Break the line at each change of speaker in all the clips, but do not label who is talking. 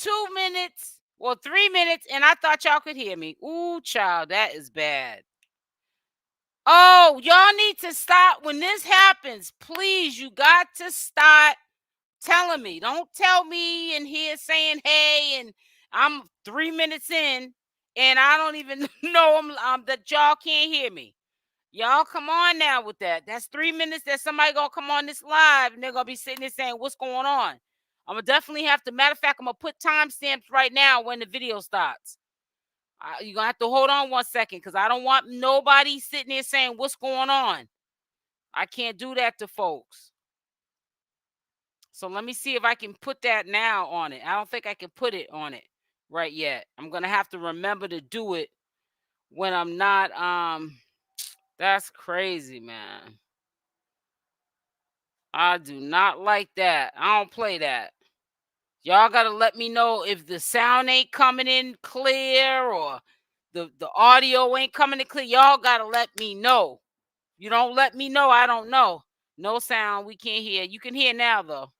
2 minutes or 3 minutes, and I thought y'all could hear me. Ooh, child, that is bad. Oh, y'all need to stop when this happens. Please, you got to start telling me. Don't tell me in here saying, hey, and I'm 3 minutes in, and I don't even know that y'all can't hear me. Y'all come on now with that. That's 3 minutes that somebody gonna come on this live, and they're gonna be sitting there saying, what's going on? I'm gonna definitely have to, matter of fact, I'm gonna put timestamps right now when the video starts. You're gonna have to hold on 1 second, because I don't want nobody sitting there saying, what's going on? I can't do that to folks. So let me see if I can put that now on it. I don't think I can put it on it right yet. I'm gonna have to remember to do it when I'm not. That's crazy, man. I do not like that. I don't play that. Y'all gotta let me know if the sound ain't coming in clear or the audio ain't coming in clear. Y'all gotta let me know. You don't let me know, I don't know. No sound, we can't hear. You can hear now though.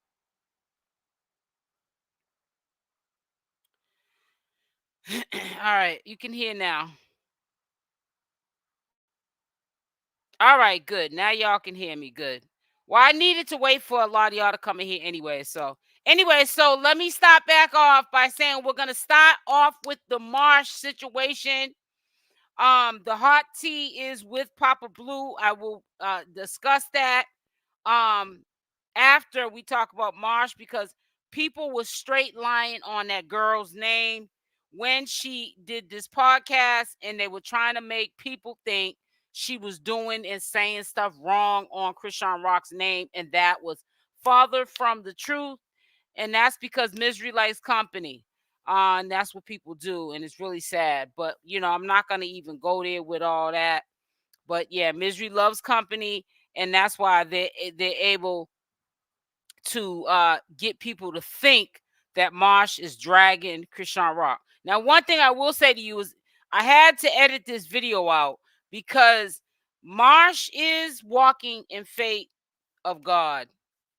All right, you can hear now. All right, good. Now y'all can hear me good. Well, I needed to wait for a lot of y'all to come in here anyway. So let me start back off by saying we're gonna start off with the Marsh situation. The hot tea is with Papa Blue. I will discuss that after we talk about Marsh, because people were straight lying on that girl's name when she did this podcast, and they were trying to make people think she was doing and saying stuff wrong on CashApp's name, and that was farther from the truth. And that's because misery likes company. And that's what people do, and it's really sad. But I'm not gonna even go there with all that. But yeah, misery loves company, and that's why they're able to get people to think that Marsh is dragging CashApp. Now, one thing I will say to you is I had to edit this video out because Marsh is walking in faith of God.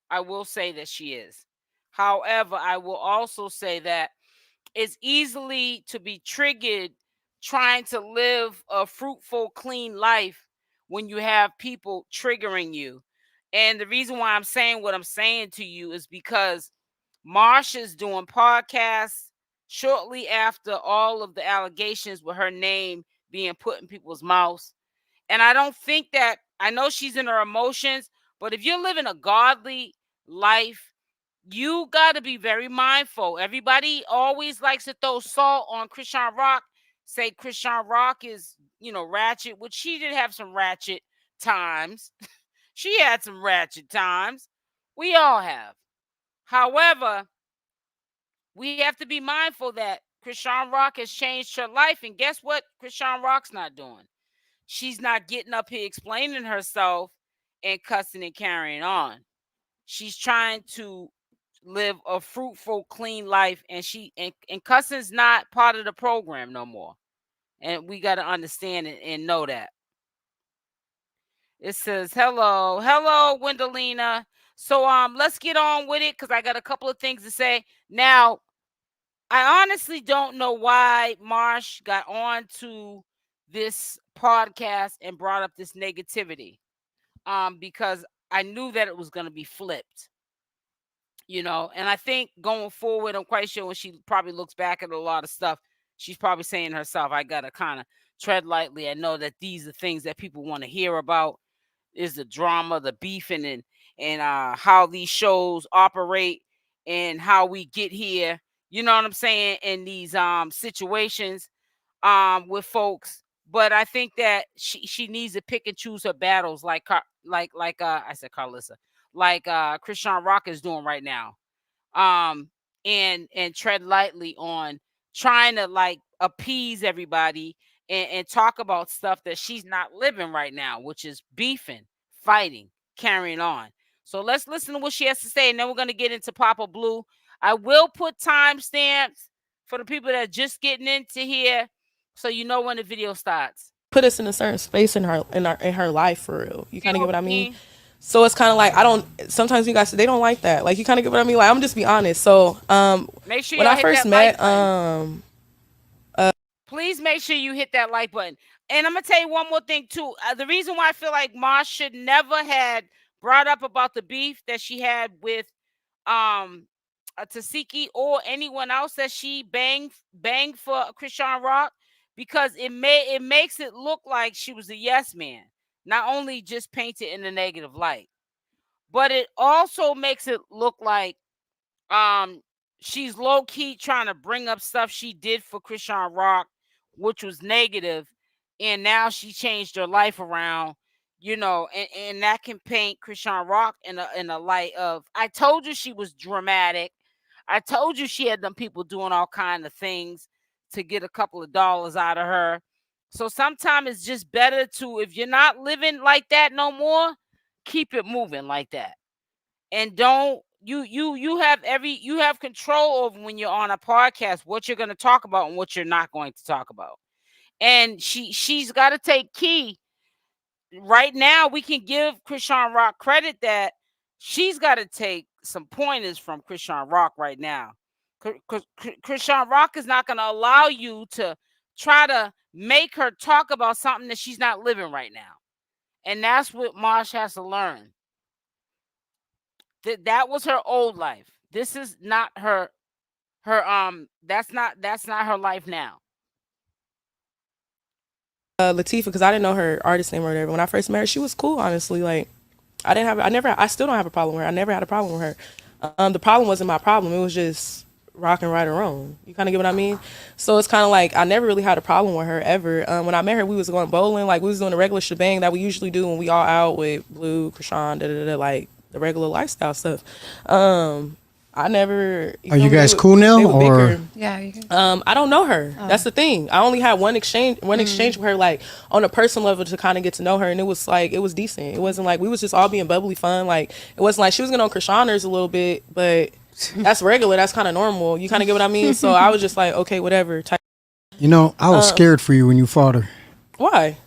I will say that she is. However, I will also say that it's easily to be triggered trying to live a fruitful, clean life when you have people triggering you. And the reason why I'm saying what I'm saying to you is because Marsh is doing podcasts shortly after all of the allegations with her name being put in people's mouths. And I don't think that, I know she's in her emotions, but if you're living a godly life, you got to be very mindful. Everybody always likes to throw salt on CashApp, say CashApp is, ratchet, which she did have some ratchet times. She had some ratchet times. We all have. However, we have to be mindful that CashApp has changed her life. And guess what CashApp's not doing? She's not getting up here explaining herself and cussing and carrying on. She's trying to live a fruitful, clean life, and cussing's not part of the program no more. And we got to understand it and know that. It says, hello, Wendelina. So let's get on with it, because I got a couple of things to say. Now, I honestly don't know why Marsh got on to this podcast and brought up this negativity. Because I knew that it was going to be flipped. And I think going forward, I'm quite sure when she probably looks back at a lot of stuff, she's probably saying to herself, I got to kind of tread lightly. I know that these are things that people want to hear about, is the drama, the beefing, and how these shows operate and how we get here. You know what I'm saying? In these situations with folks. But I think that she needs to pick and choose her battles, like I said Karlissa, like CashApp is doing right now. And tread lightly on trying to like appease everybody and talk about stuff that she's not living right now, which is beefing, fighting, carrying on. So let's listen to what she has to say, and then we're going to get into Papa Blue. I will put timestamps for the people that are just getting into here, so you know when the video starts.
Put us in a certain space in her life, for real. You kind of get what I mean? So it's kind of like sometimes you guys, they don't like that. Like, you kind of get what I mean? Like, I'm just be honest. So
Make sure
when
y'all
I
hit
first
that like
met
button. Please make sure you hit that like button. And I'm gonna tell you one more thing too. The reason why I feel like Marsh should never had brought up about the beef that she had with Tesekhi or anyone else that she banged for Chrisean Rock, because it makes it look like she was a yes man. Not only just paint it in a negative light, but it also makes it look like she's low key trying to bring up stuff she did for Chrisean Rock, which was negative, and now she changed her life around, and that can paint Chrisean Rock in a light of, I told you she was dramatic. I told you she had them people doing all kind of things to get a couple of dollars out of her. So sometimes it's just better to, if you're not living like that no more, keep it moving like that. And don't you have control over, when you're on a podcast, what you're going to talk about and what you're not going to talk about. And she's got to take key. Right now, we can give Chrisean Rock credit that she's got to take some pointers from Chrisean Rock right now. Chrisean Rock is not going to allow you to try to make her talk about something that she's not living right now. And that's what Marsh has to learn. That was her old life. This is not her that's not her life now.
Latifah, because I didn't know her artist name or whatever. When I first met her, she was cool, honestly. Like, I still don't have a problem with her. I never had a problem with her. The problem wasn't my problem. It was just rocking right or wrong. You kind of get what I mean? So it's kind of like, I never really had a problem with her ever. When I met her, we was going bowling. Like, we was doing the regular shebang that we usually do when we all out with Blue, Chrisean, like the regular lifestyle stuff. I never.
Are you guys cool now, or?
Yeah. You guys.
I don't know her. That's the thing. I only had one exchange with her, like on a personal level, to kind of get to know her, and it was decent. It wasn't like we was just all being bubbly fun. Like, it wasn't like she was getting on Chriseaners a little bit, but that's regular. That's kind of normal. You kind of get what I mean? So I was just like, okay, whatever.
I was scared for you when you fought her.
Why?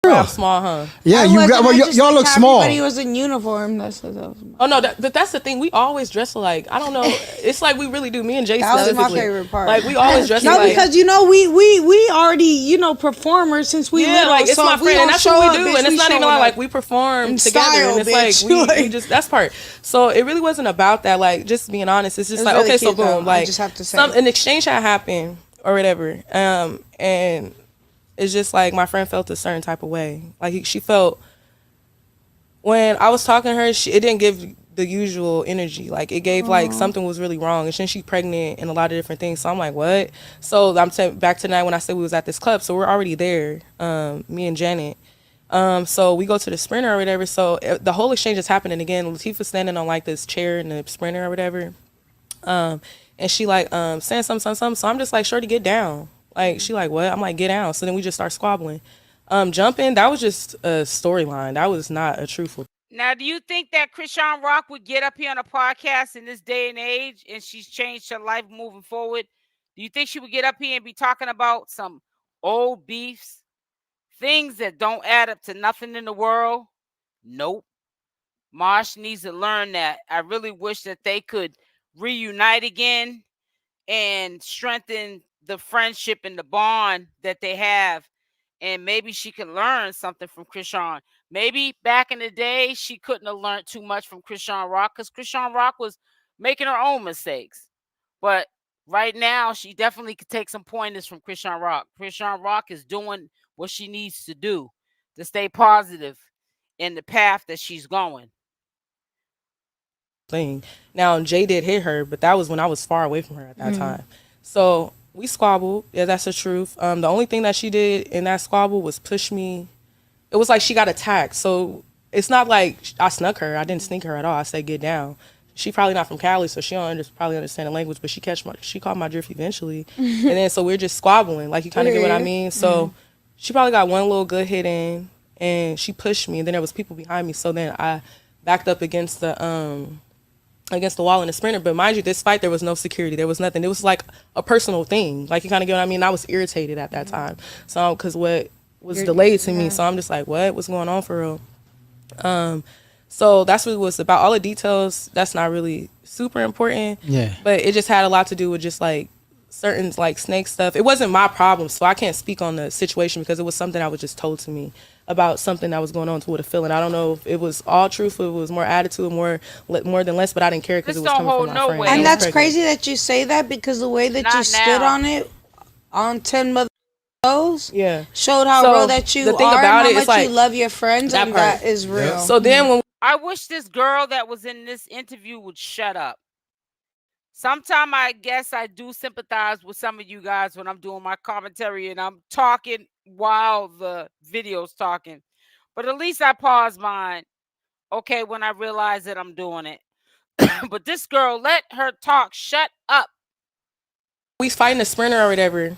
I'm small, huh?
Yeah, y'all look small.
But he was in uniform. That's
no, that's the thing. We always dress alike. I don't know. It's like we really do. Me and Jay
that was my
specifically.
favorite part.
Like, we always dress alike.
No, because we already performers since we little.
Like, it's
so
my friend, and that's what we do. And it's not even like we perform together.
Style,
and it's like we just, that's part. So it really wasn't about that. Like, just being honest, it's just like, really okay, so boom, though. Like, I just have to say an exchange had happened or whatever, and it's just like my friend felt a certain type of way. Like, she felt, when I was talking to her, it didn't give the usual energy. Like, it gave like something was really wrong. And then she's pregnant and a lot of different things. So I'm like, what? So I'm back tonight when I said we was at this club. So we're already there, me and Janet. So we go to the Sprinter or whatever. So the whole exchange is happening again. Latifah's standing on like this chair in the Sprinter or whatever. And she like saying something. So I'm just like, shorty, get down. Like, she like, what? I'm like, get down. So then we just start squabbling. Jumping, that was just a storyline. That was not a truthful.
Now, do you think that Chrisean Rock would get up here on a podcast in this day and age, and she's changed her life moving forward? Do you think she would get up here and be talking about some old beefs, things that don't add up to nothing in the world? Nope. Marsh needs to learn that. I really wish that they could reunite again and strengthen the friendship and the bond that they have. And maybe she can learn something from Chrisean. Maybe back in the day, she couldn't have learned too much from Chrisean Rock, because Chrisean Rock was making her own mistakes. But right now, she definitely could take some pointers from Chrisean Rock. Chrisean Rock is doing what she needs to do to stay positive in the path that she's going.
Now, Jay did hit her, but that was when I was far away from her at that time. So we squabbled. Yeah, that's the truth. The only thing that she did in that squabble was push me. It was like she got attacked. So it's not like I snuck her. I didn't sneak her at all. I said, get down. She probably not from Cali, so she don't probably understand the language, but she caught my drift eventually. And then so we're just squabbling. Like, you kind of get what I mean? So she probably got one little good hit in, and she pushed me, and then there was people behind me. So then I backed up against the wall in the Sprinter. But mind you, this fight, there was no security. There was nothing. It was like a personal thing. Like, you kind of get what I mean? I was irritated at that time. So, because what was delayed to me. So I'm just like, what's going on for real? So that's what it was about. All the details, that's not really super important.
Yeah.
But it just had a lot to do with just like certain like snake stuff. It wasn't my problem, so I can't speak on the situation because it was something that was just told to me about something that was going on with a feeling. I don't know if it was all truthful, it was more attitude, more than less, but I didn't care because it was coming from my friend.
And that's crazy that you say that because the way that you stood on it on 10 Mother Shows showed how real that you are and how much you love your friends, and that is real.
So then when
I wish this girl that was in this interview would shut up. Sometime I guess I do sympathize with some of you guys when I'm doing my commentary and I'm talking while the video's talking. But at least I pause mine, okay, when I realize that I'm doing it. But this girl, let her talk. Shut up.
We fighting a sprinter or whatever.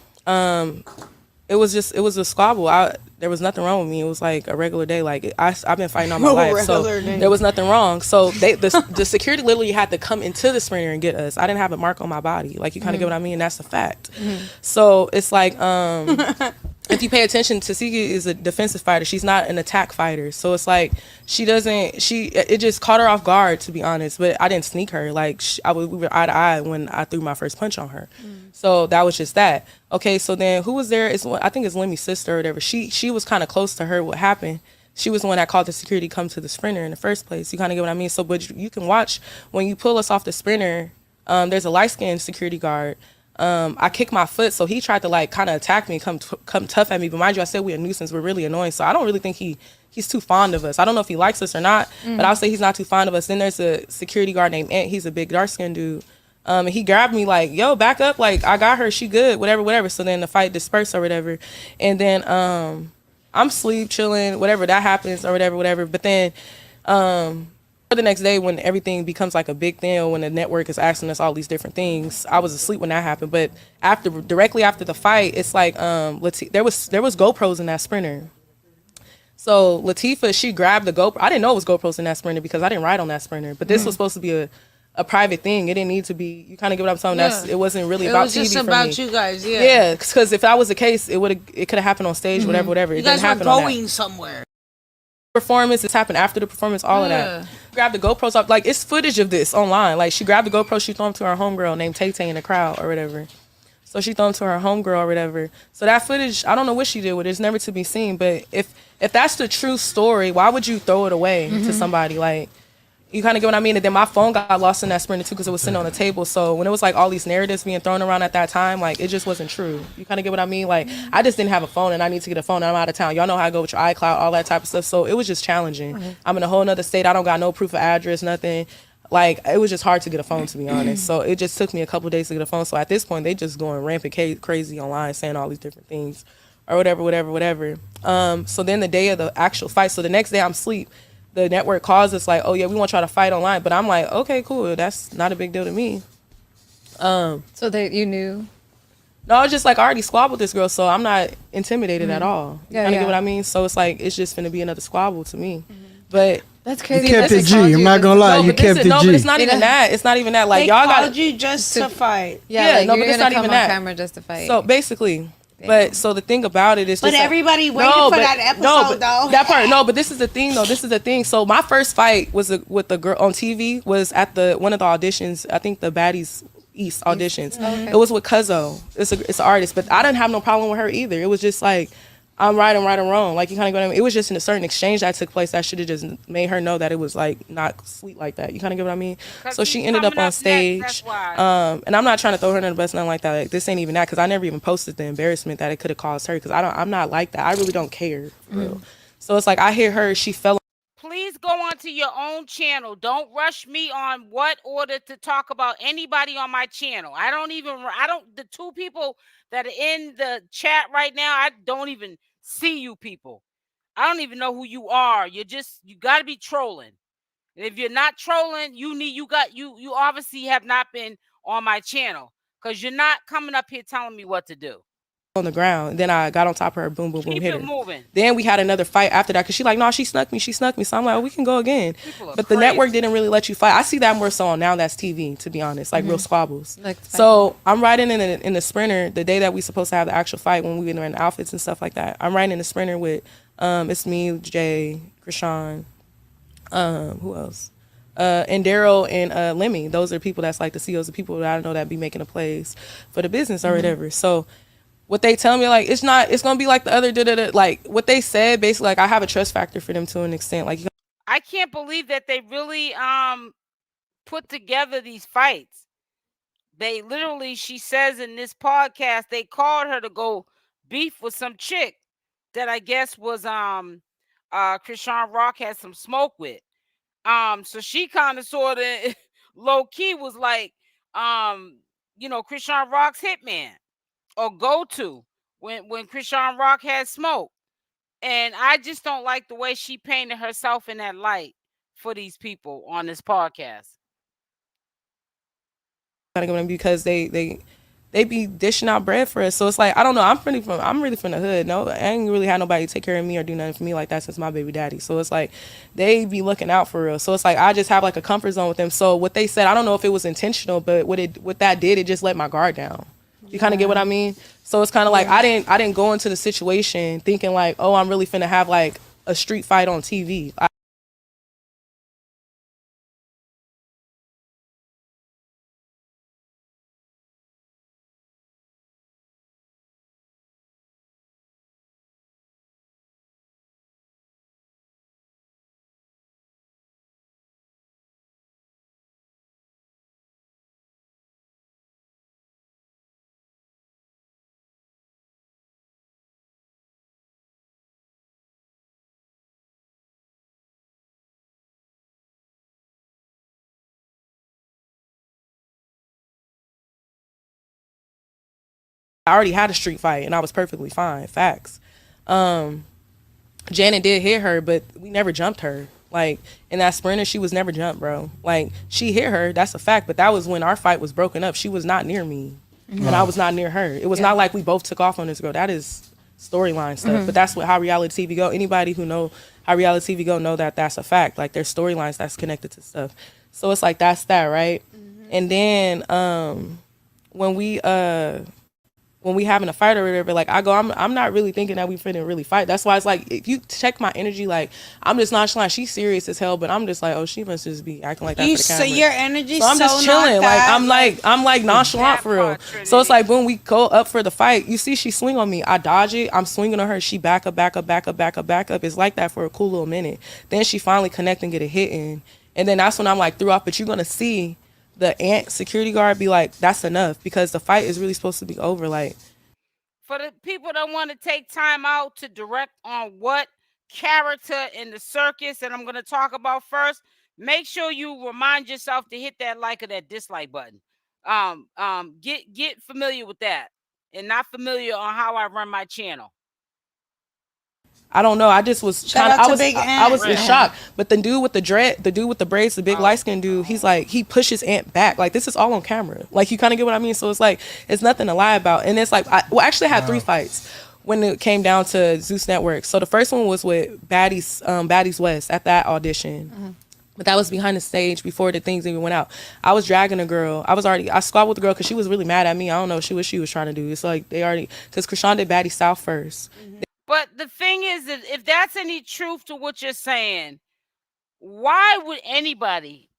It was a squabble. There was nothing wrong with me. It was like a regular day. Like I've been fighting all my life, so there was nothing wrong. So the security literally had to come into the sprinter and get us. I didn't have a mark on my body. Like you kind of get what I mean. That's a fact. So it's like if you pay attention, Tesekhi is a defensive fighter. She's not an attack fighter. So it's like it just caught her off guard, to be honest. But I didn't sneak her. Like we were eye to eye when I threw my first punch on her. So that was just that. Okay, so then who was there? I think it's Lemmy's sister or whatever. She was kind of close to her. What happened? She was the one that called the security come to the sprinter in the first place. You kind of get what I mean? So, but you can watch when you pull us off the sprinter, there's a light-skinned security guard. I kicked my foot, so he tried to like kind of attack me, come tough at me. But mind you, I said we're a nuisance. We're really annoying. So I don't really think he's too fond of us. I don't know if he likes us or not, but I'll say he's not too fond of us. Then there's a security guard named Ant. He's a big dark-skinned dude. And he grabbed me like, yo, back up. Like, I got her. She good. Whatever. So then the fight dispersed or whatever. And then I'm asleep, chilling, whatever. That happens or whatever. But then the next day when everything becomes like a big thing, or when the network is asking us all these different things, I was asleep when that happened. But directly after the fight, it's like there was GoPros in that sprinter. So Latifah, she grabbed the GoPro. I didn't know it was GoPros in that sprinter because I didn't ride on that sprinter. But this was supposed to be a private thing. It didn't need to be. You kind of get what I'm saying. Yeah. It wasn't really about TV for me. It was just about
you guys. Yeah.
Yeah, because if that was the case, it could have happened on stage. Whatever.
You guys were going somewhere.
Performance. It's happened after the performance. All of that. Grab the GoPros up. Like it's footage of this online. Like she grabbed the GoPro. She threw them to her homegirl named 𝗡𝗘𝗫 in the crowd or whatever. So she threw them to her homegirl or whatever. So that footage, I don't know what she did with it. It's never to be seen. But if that's the true story, why would you throw it away to somebody? Like, you kind of get what I mean? And then my phone got lost in that sprinter too because it was sitting on the table. So when it was like all these narratives being thrown around at that time, like it just wasn't true. You kind of get what I mean? Like I just didn't have a phone and I need to get a phone and I'm out of town. Y'all know how I go with your iCloud, all that type of stuff. So it was just challenging. I'm in a whole nother state. I don't got no proof of address, nothing. Like it was just hard to get a phone, to be honest. So it just took me a couple of days to get a phone. So at this point, they just going rampant crazy online, saying all these different things or whatever. So then the day of the actual fight, so the next day I'm asleep. The network calls us like, oh yeah, we want y'all to fight online. But I'm like, okay, cool. That's not a big deal to me.
So that you knew?
No, I was just like, I already squabbled this girl, so I'm not intimidated at all. You kind of get what I mean? So it's like, it's just going to be another squabble to me. But
that's crazy.
You kept it G. I'm not going to lie. You kept it G.
No, but it's not even that. It's not even that. Like, y'all got
you just to fight.
Yeah, like,
no, but it's not even that.
Camera just to fight.
So basically... But so the thing about it is,
but everybody waited for that episode though.
That part, no. But this is the thing, though. This is the thing. So my first fight was with the girl on TV. Was at one of the auditions. I think the Baddies East auditions. Okay. It was with 𝗪𝗪𝗧. It's an artist, but I didn't have no problem with her either. It was just like I'm right and wrong. Like you kind of go. It was just in a certain exchange that took place that should have just made her know that it was like not sweet like that. You kind of get what I mean? So she ended up on stage. And I'm not trying to throw her under the bus, nothing like that. Like, this ain't even that because I never even posted the embarrassment that it could have caused her because I'm not like that. I really don't care. For real. So it's like I hear her. She fell.
Please go onto your own channel. Don't rush me on what order to talk about anybody on my channel. The two people that are in the chat right now, I don't even see you people. I don't even know who you are. You got to be trolling. And if you're not trolling, you obviously have not been on my channel because you're not coming up here telling me what to do.
On the ground. Then I got on top of her, boom, hit her.
Moving.
Then we had another fight after that because she like, no, she snuck me. So I'm like, oh, we can go again. But the network didn't really let you fight. I see that more so on Now That's TV, to be honest, like real squabbles. So I'm riding in the sprinter the day that we supposed to have the actual fight when we were in the outfits and stuff like that. I'm riding in the sprinter with it's me, Jay, Chrisean, Who else? And Daryl and Lemmy. Those are people that's like the CEOs of people that I know that be making the plays for the business or whatever. So what they tell me, like, it's gonna be like the other like what they said, basically, like I have a trust factor for them to an extent. Like,
I can't believe that they really put together these fights. They literally, she says in this podcast, they called her to go beef with some chick that I guess was CashApp had some smoke with. So she kind of sort of low key was like, CashApp's hitman or go to when CashApp had smoke. And I just don't like the way she painted herself in that light for these people on this podcast.
Because they be dishing out bread for us. So it's like, I don't know. I'm really from the hood. No, I ain't really had nobody take care of me or do nothing for me like that since my baby daddy. So it's like they be looking out for real. So it's like I just have like a comfort zone with them. So what they said, I don't know if it was intentional, but what that did, it just let my guard down. You kind of get what I mean? So it's kind of like I didn't go into the situation thinking like, oh, I'm really finna have like a street fight on TV. I already had a street fight and I was perfectly fine. Facts. Janet did hit her, but we never jumped her. Like in that sprinter, she was never jumped, bro. Like she hit her, that's a fact. But that was when our fight was broken up. She was not near me, and I was not near her. It was not like we both took off on this girl. That is storyline stuff. But that's how reality TV go. Anybody who know how reality TV go know that that's a fact. Like there's storylines that's connected to stuff. So it's like that's that, right? And then when we having a fight or whatever, like I go, I'm not really thinking that we finna really fight. That's why it's like, if you check my energy, like I'm just nonchalant. She's serious as hell, but I'm just like, oh, she must just be acting like that for the camera.
So your energy,
so I'm just chilling. I'm like nonchalant for real. So it's like, boom, we go up for the fight. You see, she swing on me. I dodge it. I'm swinging on her. She back up. It's like that for a cool little minute. Then she finally connect and get a hit in, and then that's when I'm like threw off. But you're gonna see the ant security guard be like, that's enough, because the fight is really supposed to be over. Like,
for the people that want to take time out to direct on what character in the circus that I'm going to talk about first, make sure you remind yourself to hit that like or that dislike button. Get familiar with that, and not familiar on how I run my channel.
I don't know. I just was I was in shock. But the dude with the braids, the big light skinned dude, he's like, he pushes Ant back. Like, this is all on camera. Like, you kind of get what I mean? So it's like, it's nothing to lie about. And it's like, actually I had 3 fights when it came down to Zeus Network. So the first one was with Baddies West at that audition. But that was behind the stage before the things even went out. I was dragging a girl. I squabbled with the girl because she was really mad at me. I don't know what she was trying to do. It's like because Chrisean did Baddie South first.
But the thing is that if that's any truth to what you're saying, why would anybody,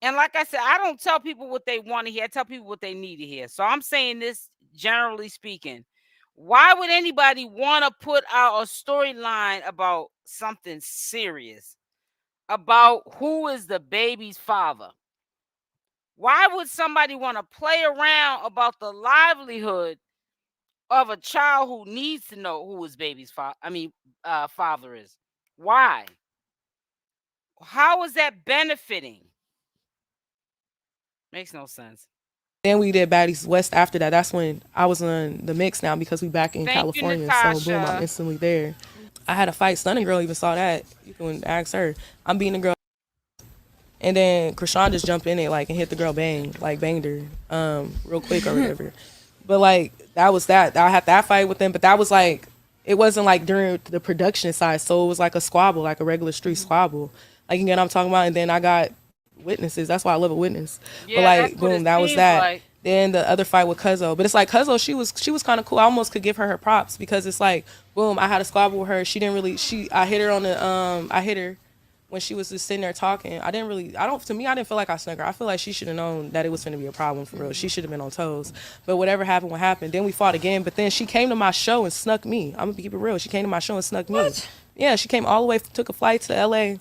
and like I said, I don't tell people what they want to hear, I tell people what they need to hear. So I'm saying this generally speaking. Why would anybody want to put out a storyline about something serious, about who is the baby's father? Why would somebody want to play around about the livelihood of a child who needs to know who his baby's father is? Why? How is that benefiting? Makes no sense.
Then we did Baddies West after that. That's when I was on the mix now because we back in California. So boom, I'm instantly there. I had a fight. Stunning Girl even saw that. You can ask her. I'm beating the girl. And then Chrisean just jumped in it like and hit the girl banged her real quick or whatever. But like that was that. I had that fight with them, but that was like, it wasn't like during the production side. So it was like a squabble, like a regular street squabble. Like, you know what I'm talking about? And then I got witnesses. That's why I love a witness. Yeah, but like boom, that was that. Like. Then the other fight with 𝗪𝗪𝗧. But it's like 𝗪𝗪𝗧, she was kind of cool. I almost could give her props because it's like, boom, I had a squabble with her. She didn't really I hit her on the I hit her when she was just sitting there talking, I didn't feel like I snuck her. I feel like she should have known that it was going to be a problem for real. She should have been on toes. But whatever happened, what happened. Then we fought again. But then she came to my show and snuck me. I'm going to keep it real. She came to my show and snuck me. Yeah, she came all the way, took a flight to LA.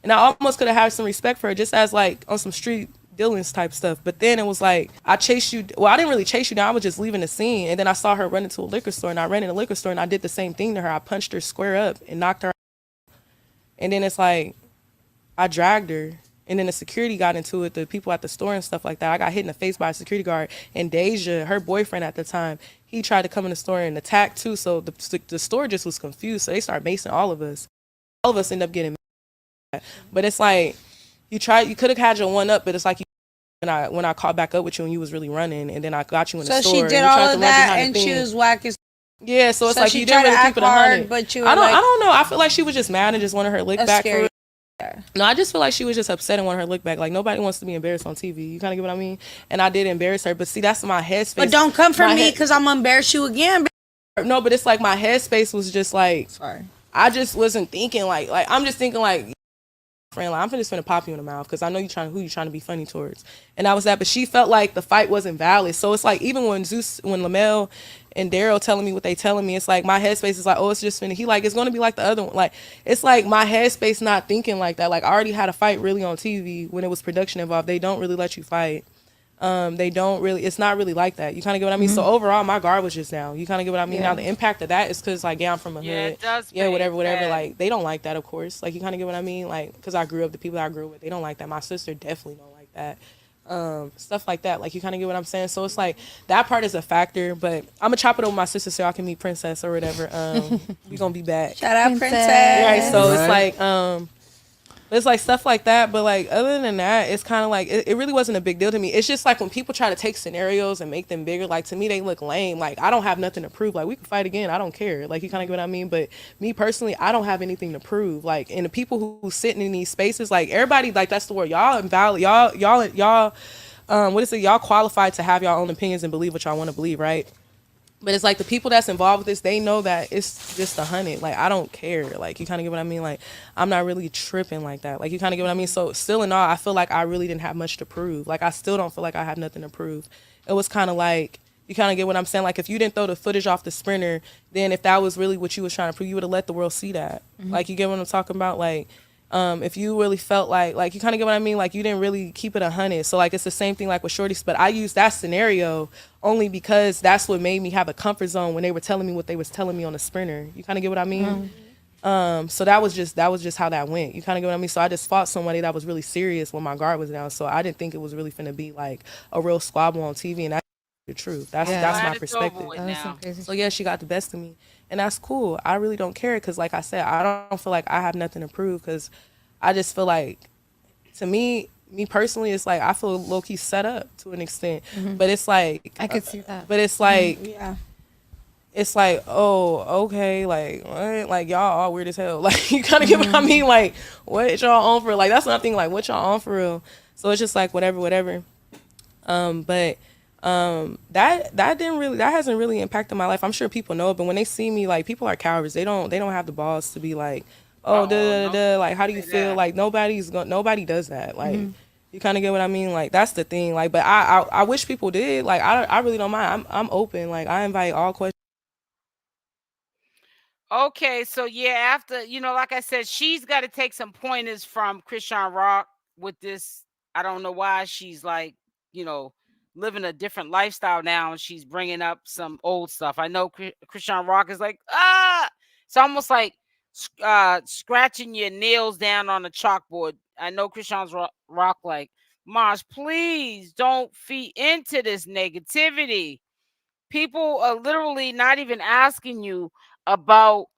And I almost could have had some respect for her just as like on some street dealings type stuff. But then it was like, I chased you. Well, I didn't really chase you down. I was just leaving the scene. And then I saw her run into a liquor store. And I ran in a liquor store and I did the same thing to her. I punched her square up and knocked her out. And then it's like, I dragged her, and then the security got into it, the people at the store and stuff like that. I got hit in the face by a security guard, and Deja, her boyfriend at the time, he tried to come in the store and attack too, so the store just was confused, so they started macing all of us. All of us end up getting mad. But it's like, you could have had your one up, but it's like, when I caught back up with you and you was really running, and then I got you in the store.
So she did all of that, and she was whack as...
Yeah, so it's like you didn't really keep it 100.
But you
I don't know. I feel like she was just mad and just wanted her lick back.
Scary.
No, I just feel like she was just upset and wanted her look back. Like, nobody wants to be embarrassed on TV. You kind of get what I mean? And I did embarrass her. But see, that's my headspace.
But don't come for me because I'm going to embarrass you again.
No, but it's like my headspace was just like...
Sorry.
I just wasn't thinking like I'm just thinking like... Friend, like, I'm just finna pop you in the mouth because I know who you trying to be funny towards. And I was that. But she felt like the fight wasn't valid. So it's like, even when LaMail and Daryl telling me what they telling me, it's like my headspace is like, oh, it's just finna. He like, it's gonna be like the other one. Like, it's like my headspace not thinking like that. Like, I already had a fight really on TV when it was production involved. They don't really let you fight. They don't really. It's not really like that. You kind of get what I mean. So overall, my guard was just down. You kind of get what I mean. Now the impact of that is because like, I'm from a hood.
It does.
Whatever. Like, they don't like that, of course. Like, you kind of get what I mean. Like, because I grew up, the people I grew up with, they don't like that. My sister definitely don't like that. Stuff like that. Like, you kind of get what I'm saying. So it's like that part is a factor. But I'm gonna chop it over with my sister so I can meet Princess or whatever. We gonna be back.
Shout out Princess.
Right. So it's like it's like stuff like that, but like other than that, it's kind of like it really wasn't a big deal to me. It's just like when people try to take scenarios and make them bigger, like to me they look lame. Like, I don't have nothing to prove. Like, we can fight again, I don't care. Like, you kind of get what I mean. But me personally, I don't have anything to prove. Like, and the people who sitting in these spaces, like everybody, like that's the word, y'all invalid, y'all what is it? Y'all qualified to have y'all own opinions and believe what y'all want to believe, right? But it's like the people that's involved with this, they know that it's just 100. Like, I don't care. Like, you kind of get what I mean? Like, I'm not really tripping like that. Like, you kind of get what I mean? So still in all, I feel like I really didn't have much to prove. Like, I still don't feel like I have nothing to prove. It was kind of like, you kind of get what I'm saying? Like, if you didn't throw the footage off the sprinter, then if that was really what you was trying to prove, you would have let the world see that. Mm-hmm. Like, you get what I'm talking about? Like, if you really felt like you kind of get what I mean, like you didn't really keep it 100. So like it's the same thing like with Shorty's, but I used that scenario only because that's what made me have a comfort zone when they were telling me what they was telling me on the sprinter. You kind of get what I mean? Mm-hmm. So that was just how that went. You kind of get what I mean? So I just fought somebody that was really serious when my guard was down. So I didn't think it was really finna be like a real squabble on TV, and that's the truth. That's my perspective. So yeah, she got the best of me. And that's cool. I really don't care because, like I said, I don't feel like I have nothing to prove because I just feel like, to me personally, it's like I feel low-key set up to an extent. Mm-hmm. But it's like...
I could see that.
But it's like... Yeah. It's like, oh, okay, like, what? Like, y'all all weird as hell. Like, you kind of get what I mean? Like, what y'all on for? Like, that's what I'm thinking, like, what y'all on for real? So it's just like, whatever. But... that hasn't really impacted my life. I'm sure people know it, but when they see me, like, people are cowards. They don't have the balls to be like, like, how do you feel? Like, nobody does that. Like, you kind of get what I mean? Like, that's the thing. Like, but I wish people did. Like, I really don't mind. I'm open. Like, I invite all questions.
Okay, so yeah, after, like I said, she's got to take some pointers from CashApp with this. I don't know why she's like, living a different lifestyle now, and she's bringing up some old stuff. I know CashApp is like, it's almost like scratching your nails down on a chalkboard. I know CashApp like, Marsh, please don't feed into this negativity. People are literally not even asking you about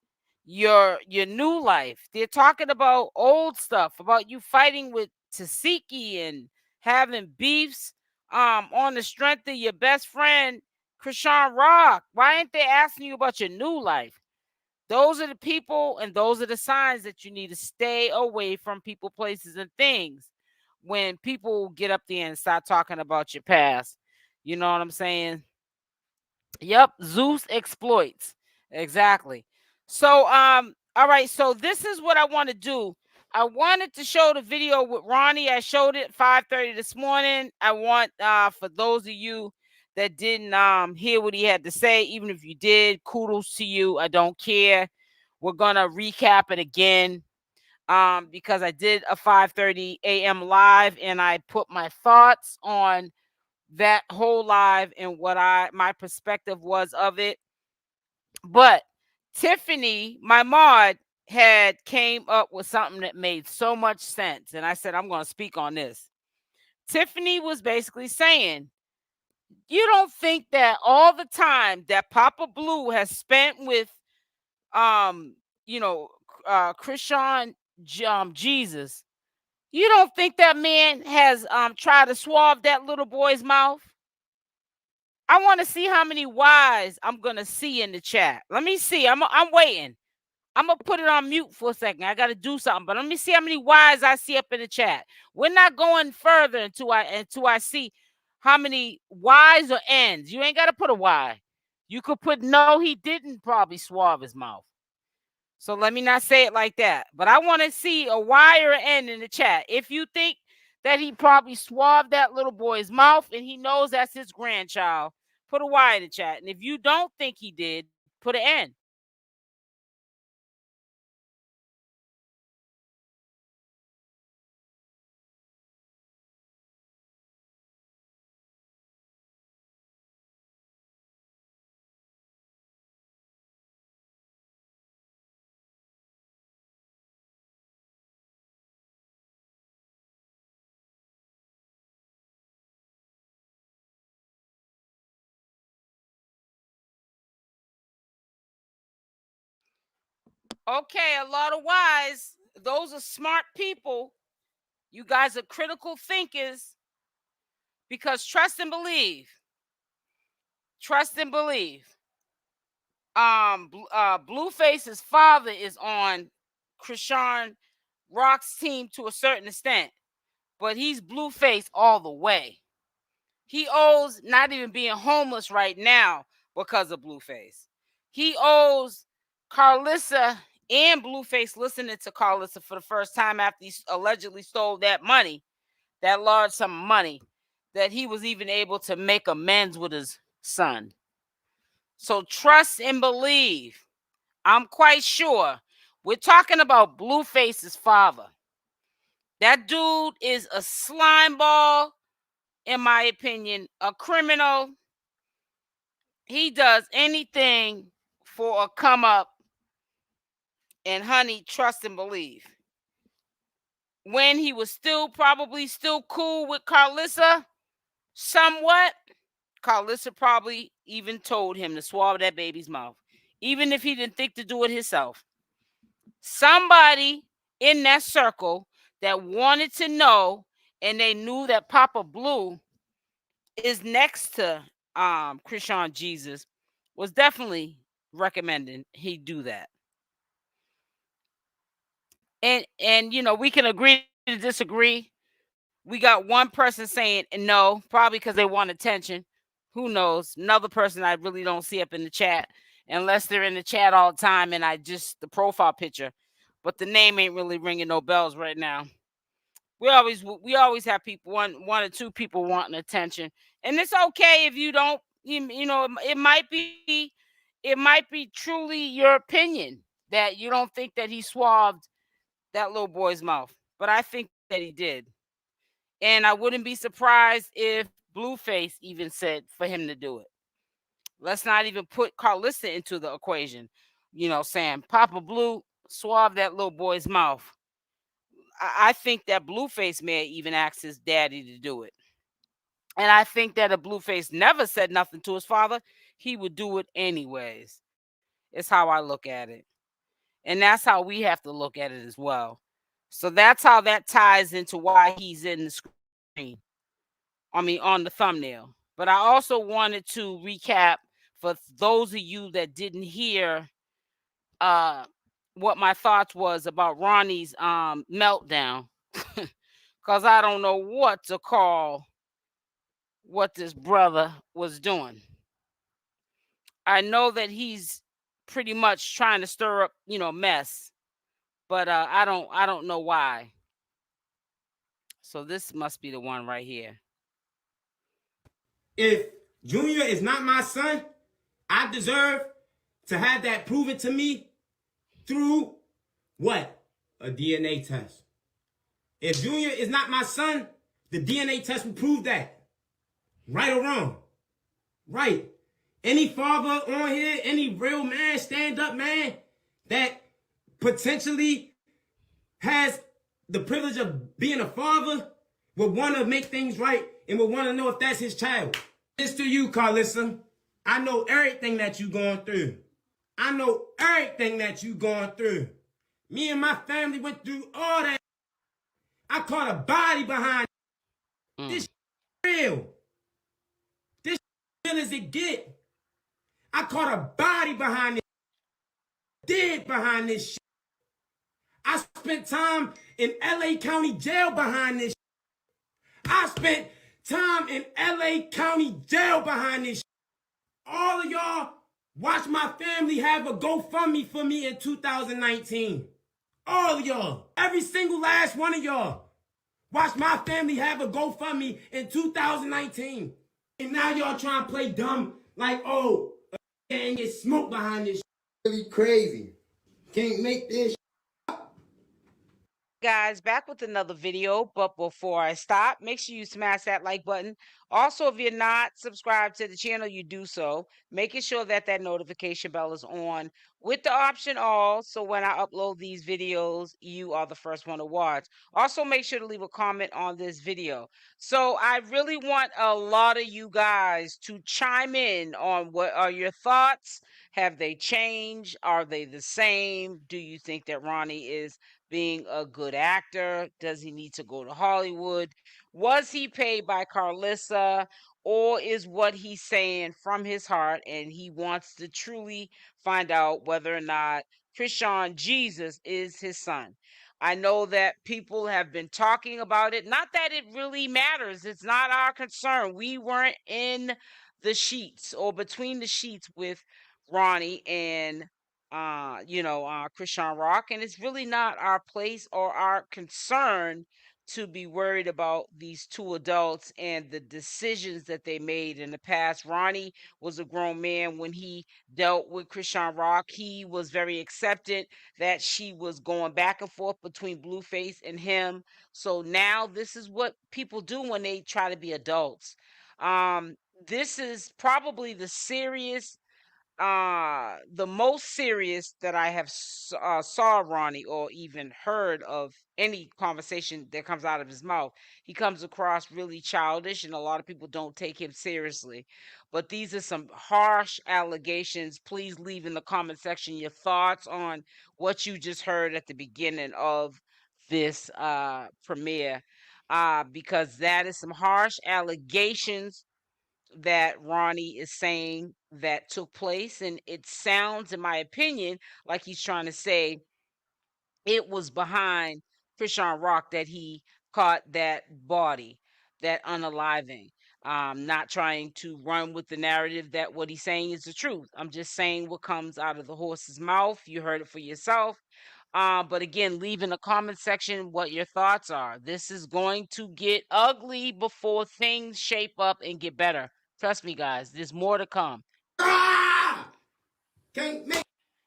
your new life. They're talking about old stuff, about you fighting with Tesekhi and having beefs on the strength of your best friend, CashApp. Why ain't they asking you about your new life? Those are the people and those are the signs that you need to stay away from people, places, and things when people get up there and start talking about your past. You know what I'm saying? Yep, Zeus exploits. Exactly. So, all right, so this is what I want to do. I wanted to show the video with Ronnie. I showed it 5:30 this morning. I want for those of you that didn't hear what he had to say, even if you did, kudos to you. I don't care. We're gonna recap it again because I did a 5:30 a.m. live and I put my thoughts on that whole live and what my perspective was of it. But Tiffany, my mod, had came up with something that made so much sense. And I said, I'm going to speak on this. Tiffany was basically saying, you don't think that all the time that Papa Blue has spent with, Chrisean Jesus, you don't think that man has tried to swab that little boy's mouth? I want to see how many whys I'm going to see in the chat. Let me see. I'm waiting. I'm going to put it on mute for a second. I got to do something. But let me see how many whys I see up in the chat. We're not going further until I see how many whys or ends. You ain't got to put a why. You could put no, he didn't probably swab his mouth. So let me not say it like that. But I want to see a why or an end in the chat. If you think that he probably swabbed that little boy's mouth and he knows that's his grandchild, put a Y in the chat. And if you don't think he did, put an N. Okay, a lot of whys. Those are smart people. You guys are critical thinkers because trust and believe. Trust and believe. Blueface's father is on CashApp's team to a certain extent, but he's Blueface all the way. He owes not even being homeless right now because of Blueface. He owes Karlissa and Blueface listening to Karlissa for the first time after he allegedly stole that money, that large sum of money, that he was even able to make amends with his son. So trust and believe. I'm quite sure we're talking about Blueface's father. That dude is a slime ball, in my opinion, a criminal. He does anything for a come up. And honey, trust and believe. When he was probably still cool with Karlissa, somewhat, Karlissa probably even told him to swallow that baby's mouth, even if he didn't think to do it himself. Somebody in that circle that wanted to know, and they knew that Papa Blue is next to Chrisean Jesus, was definitely recommending he do that. And we can agree to disagree. We got one person saying no, probably because they want attention. Who knows? Another person I really don't see up in the chat, unless they're in the chat all the time and I just the profile picture, but the name ain't really ringing no bells right now. We always have people, one or two people wanting attention, and it's okay if you don't. It might be truly your opinion that you don't think that he swabbed that little boy's mouth, but I think that he did. And I wouldn't be surprised if Blueface even said for him to do it. Let's not even put Karlissa into the equation. Saying Papa Blue swab that little boy's mouth. I think that Blueface may even ask his daddy to do it. And I think that if Blueface never said nothing to his father, he would do it anyways. It's how I look at it. And that's how we have to look at it as well. So that's how that ties into why he's in the screen. On the thumbnail. But I also wanted to recap for those of you that didn't hear what my thoughts was about Ronnie's meltdown. Because I don't know what to call what this brother was doing. I know that he's pretty much trying to stir up, mess. but I don't know why. So this must be the one right here.
If Junior is not my son, I deserve to have that proven to me through what? A DNA test. If Junior is not my son, the DNA test will prove that. Right or wrong? Right. Any father on here, any real man, stand-up man that potentially has the privilege of being a father would want to make things right and would want to know if that's his child. This to you, Karlissa. I know everything that you going through. I know everything that you going through. Me and my family went through all that. I caught a body behind this real. This real as it get. I caught a body behind this. Dead behind this shit. I spent time in LA County jail behind this shit. I spent time in LA County jail behind this shit. All of y'all watch my family have a GoFundMe for me in 2019. All of y'all. Every single last one of y'all. Watch my family have a GoFundMe in 2019. And now y'all trying to play dumb like, oh, and get smoked behind this shit. Really crazy. Can't make this.
Guys, back with another video, but before I stop, make sure you smash that like button. Also, if you're not subscribed to the channel, you do so, making sure that that notification bell is on with the option all, so when I upload these videos, you are the first one to watch. Also, make sure to leave a comment on this video. So I really want a lot of you guys to chime in on what are your thoughts. Have they changed? Are they the same? Do you think that Ronnie is being a good actor? Does he need to go to Hollywood? Was he paid by Karlissa, or is what he's saying from his heart and he wants to truly find out whether or not chriseanrock is his son? I know that people have been talking about it. Not that it really matters. It's not our concern. We weren't in the sheets or between the sheets with Ronnie and chriseanrock, and it's really not our place or our concern to be worried about these two adults and the decisions that they made in the past. Ronnie was a grown man when he dealt with chriseanrock. He was very acceptant that she was going back and forth between Blueface and him. So now this is what people do when they try to be adults. This is probably the most serious that I have saw Ronnie, or even heard of any conversation that comes out of his mouth. He comes across really childish, and a lot of people don't take him seriously. But these are some harsh allegations. Please leave in the comment section your thoughts on what you just heard at the beginning of this premiere, because that is some harsh allegations that Ronnie is saying that took place. And it sounds, in my opinion, like he's trying to say it was behind chriseanrock that he caught that body, that unaliving. Not trying to run with the narrative that what he's saying is the truth. I'm just saying what comes out of the horse's mouth. You heard it for yourself. But again, leave in the comment section what your thoughts are. This is going to get ugly before things shape up and get better. Trust me, guys, there's more to come.
Can't make.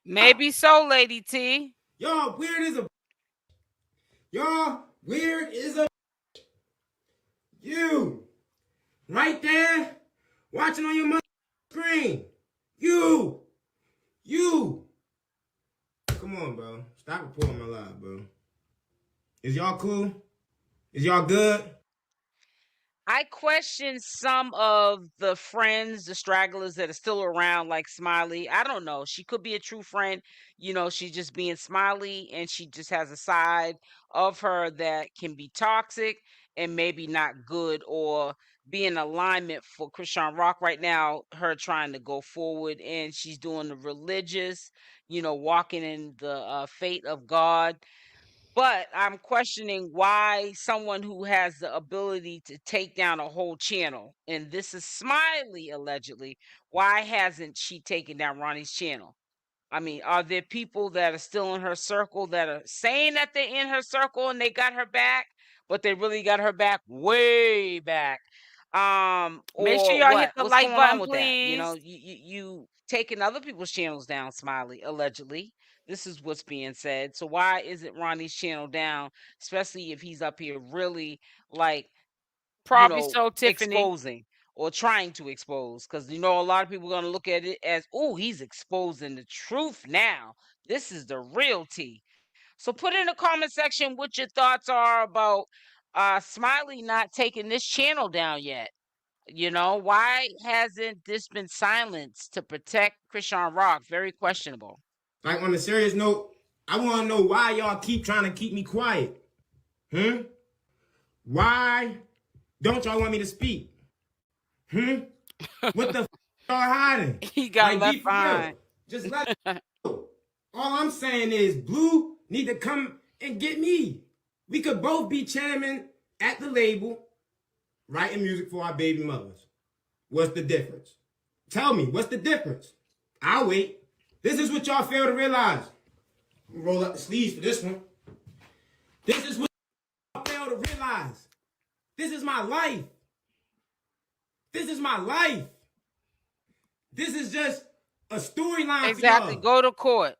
Maybe so, Lady T.
Y'all weird as a. Y'all weird as a. You. Right there. Watching on your mother screen. You. Come on, bro. Stop reporting my live, bro. Is y'all cool? Is y'all good?
I question some of the friends, the stragglers that are still around, like Smiley. I don't know. She could be a true friend. She's just being Smiley, and she just has a side of her that can be toxic and maybe not good, or be in alignment for chriseanrock right now. Her trying to go forward, and she's doing the religious, walking in the fate of God. But I'm questioning why someone who has the ability to take down a whole channel, and this is Smiley allegedly, why hasn't she taken down Ronnie's channel? I mean, are there people that are still in her circle that are saying that they're in her circle and they got her back, but they really got her back way back?
Make sure y'all hit the like button,
with
please.
That? You know, you taking other people's channels down, Smiley, allegedly. This is what's being said. So why isn't Ronnie's channel down, especially if he's up here really like
probably so Tiffany
exposing or trying to expose? Because a lot of people are going to look at it as, oh, he's exposing the truth now. This is the real tea. So put in the comment section what your thoughts are about Smiley not taking this channel down yet. Why hasn't this been silenced to protect Chriseanrock? Very questionable.
Like, on a serious note, I want to know why y'all keep trying to keep me quiet. Why don't y'all want me to speak? What the y'all hiding?
He got left behind.
Just let it go. All I'm saying is Blue need to come and get me. We could both be chairman at the label, writing music for our baby mothers. What's the difference? Tell me, what's the difference? I'll wait. This is what y'all fail to realize. Roll up the sleeves for this one. This is what y'all fail to realize. This is my life. This is my life. This is just a storyline for y'all.
Exactly. Go to court.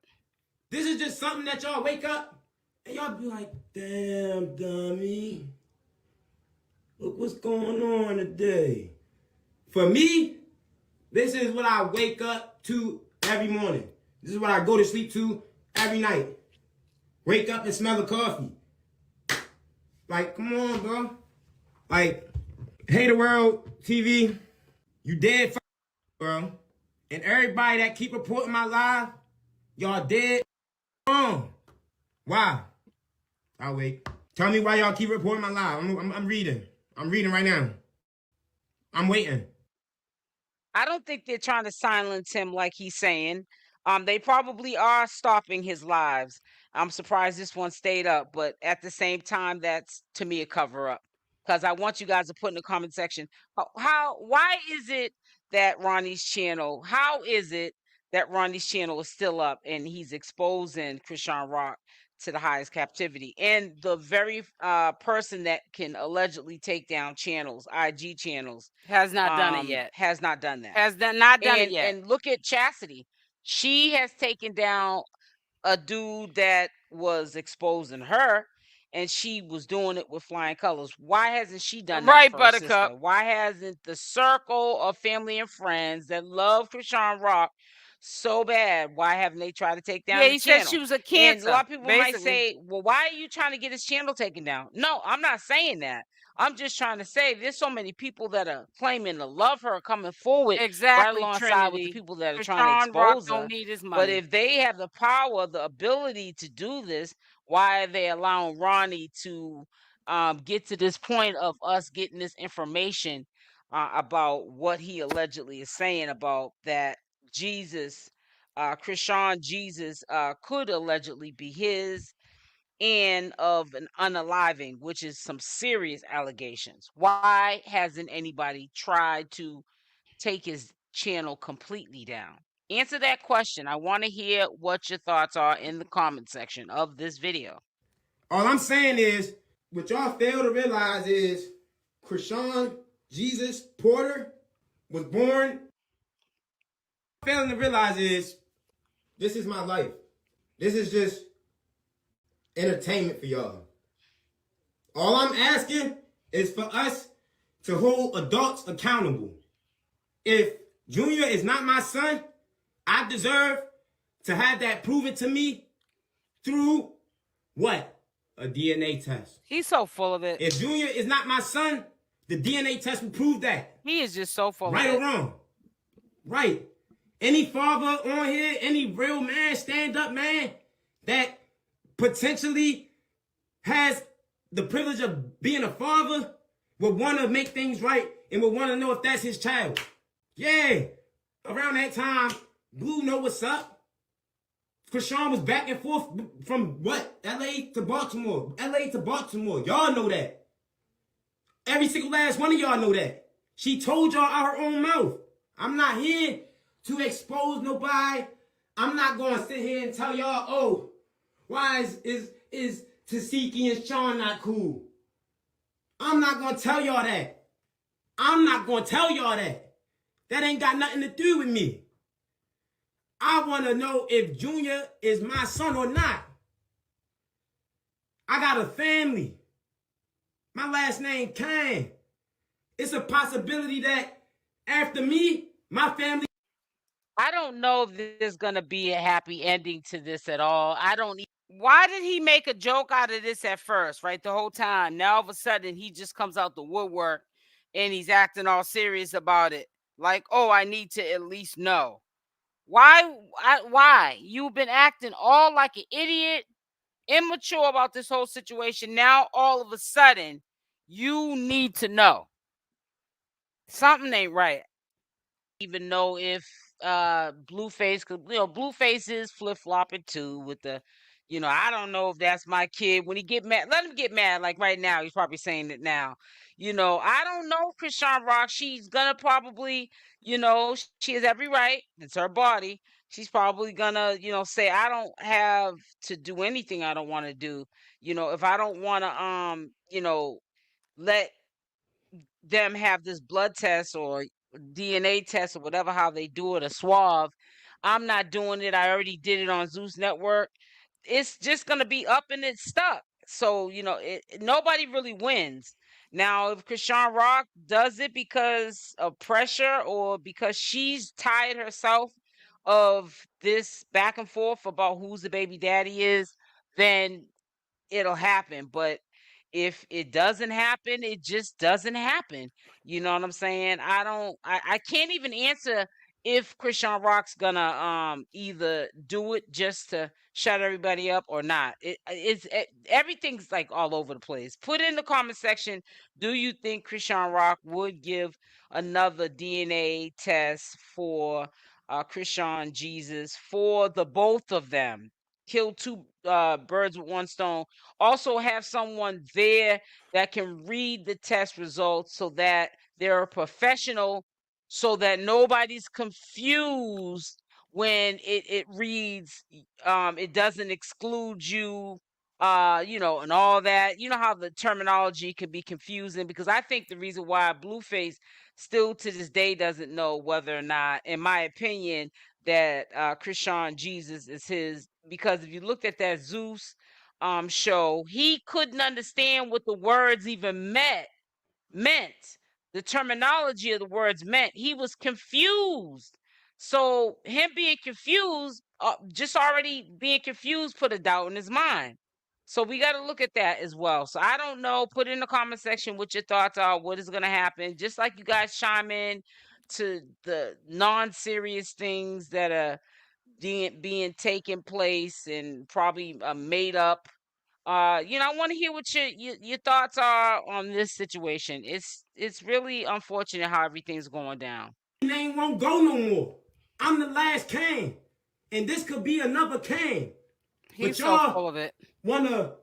This is just something that y'all wake up and y'all be like, damn, dummy. Look what's going on today. For me, this is what I wake up to every morning. This is what I go to sleep to every night. Wake up and smell the coffee. Like, come on, bro. Like, Hey the World TV, you dead, bro. And everybody that keep reporting my live, y'all dead wrong. Why? I'll wait. Tell me why y'all keep reporting my live. I'm reading. I'm reading right now. I'm waiting.
I don't think they're trying to silence him like he's saying. They probably are stopping his lives. I'm surprised this one stayed up, but at the same time, that's to me a cover up. Because I want you guys to put in the comment section why is it that Ronnie's channel is still up and he's exposing Chriseanrock to the highest captivity, and the very person that can allegedly take down channels, IG channels,
has not done it yet.
Has not done that.
Not done it yet.
And look at Chasity. She has taken down a dude that was exposing her, and she was doing it with flying colors. Why hasn't she done that?
Right,
for
Buttercup.
Sister? Why hasn't the circle of family and friends that love Chriseanrock so bad, why haven't they tried to take down the channel?
Said she was a cancer.
And a lot of people might say, well, why are you trying to get his channel taken down? No, I'm not saying that. I'm just trying to say there's so many people that are claiming to love her coming forward right alongside with the people that are trying to expose her. But if they have the power, the ability to do this, why are they allowing Ronnie to get to this point of us getting this information about what he allegedly is saying about that Jesus, 𝗪𝗛𝗪𝗔𝗧, could allegedly be his, and of an unaliving, which is some serious allegations. Why hasn't anybody tried to take his channel completely down? Answer that question. I want to hear what your thoughts are in the comment section of this video.
All I'm saying is, what y'all fail to realize is 𝗪𝗛𝗪𝗔𝗧 was born. Failing to realize is, this is my life. This is just entertainment for y'all. All I'm asking is for us to hold adults accountable. If Junior is not my son, I deserve to have that proven to me through what? A DNA test.
He's so full of it.
If Junior is not my son, the DNA test will prove that.
He is just so full of it.
Right or wrong? Right. Any father on here, any real man, stand-up man that potentially has the privilege of being a father would want to make things right and would want to know if that's his child. Yeah. Around that time, Blue know what's up. Chrisean was back and forth from what? LA to Baltimore. LA to Baltimore. Y'all know that. Every single last one of y'all know that. She told y'all out her own mouth. I'm not here to expose nobody. I'm not going to sit here and tell y'all, oh, why is Tesekhi and Sean not cool? I'm not going to tell y'all that. I'm not going to tell y'all that. That ain't got nothing to do with me. I want to know if Junior is my son or not. I got a family. My last name Kane. It's a possibility that after me, my family.
I don't know if there's going to be a happy ending to this at all. Why did he make a joke out of this at first, right? The whole time. Now, all of a sudden, he just comes out the woodwork and he's acting all serious about it. Like, oh, I need to at least know. Why? Why? You've been acting all like an idiot, immature about this whole situation. Now, all of a sudden, you need to know. Something ain't right. Even know if Blueface, cause Blueface is flip-flopping too with the, I don't know if that's my kid. When he get mad, let him get mad. Like right now, he's probably saying it now. I don't know CashApp. She's gonna probably, she has every right. It's her body. She's probably gonna, say, I don't have to do anything I don't want to do. If I don't want to, let them have this blood test or DNA test or whatever, how they do it, a swab. I'm not doing it. I already did it on Zeus Network. It's just going to be up and it's stuck. So, nobody really wins. Now, if CashApp does it because of pressure or because she's tired herself of this back and forth about who's the baby daddy is, then it'll happen. But if it doesn't happen, it just doesn't happen. You know what I'm saying? I can't even answer if CashApp's gonna either do it just to shut everybody up or not. Everything's like all over the place. Put in the comment section, do you think CashApp would give another DNA test for 𝗪𝗓𝗔𝗧 for the both of them? Kill two birds with one stone. Also have someone there that can read the test results so that they're a professional, so that nobody's confused when it reads, it doesn't exclude you, and all that. You know how the terminology can be confusing, because I think the reason why Blueface still to this day doesn't know whether or not, in my opinion, that 𝗪𝗓𝗔𝗧 is his, because if you looked at that Zeus show, he couldn't understand what the words even meant. The terminology of the words meant. He was confused. So him being confused, just already being confused, put a doubt in his mind. So we got to look at that as well. So I don't know. Put in the comment section what your thoughts are, what is going to happen. Just like you guys chime in to the non-serious things that are being taken place and probably made up. I want to hear what your thoughts are on this situation. It's really unfortunate how everything's going down.
Name won't go no more. I'm the last Kane, and this could be another Kane.
He's so full of it.
Want to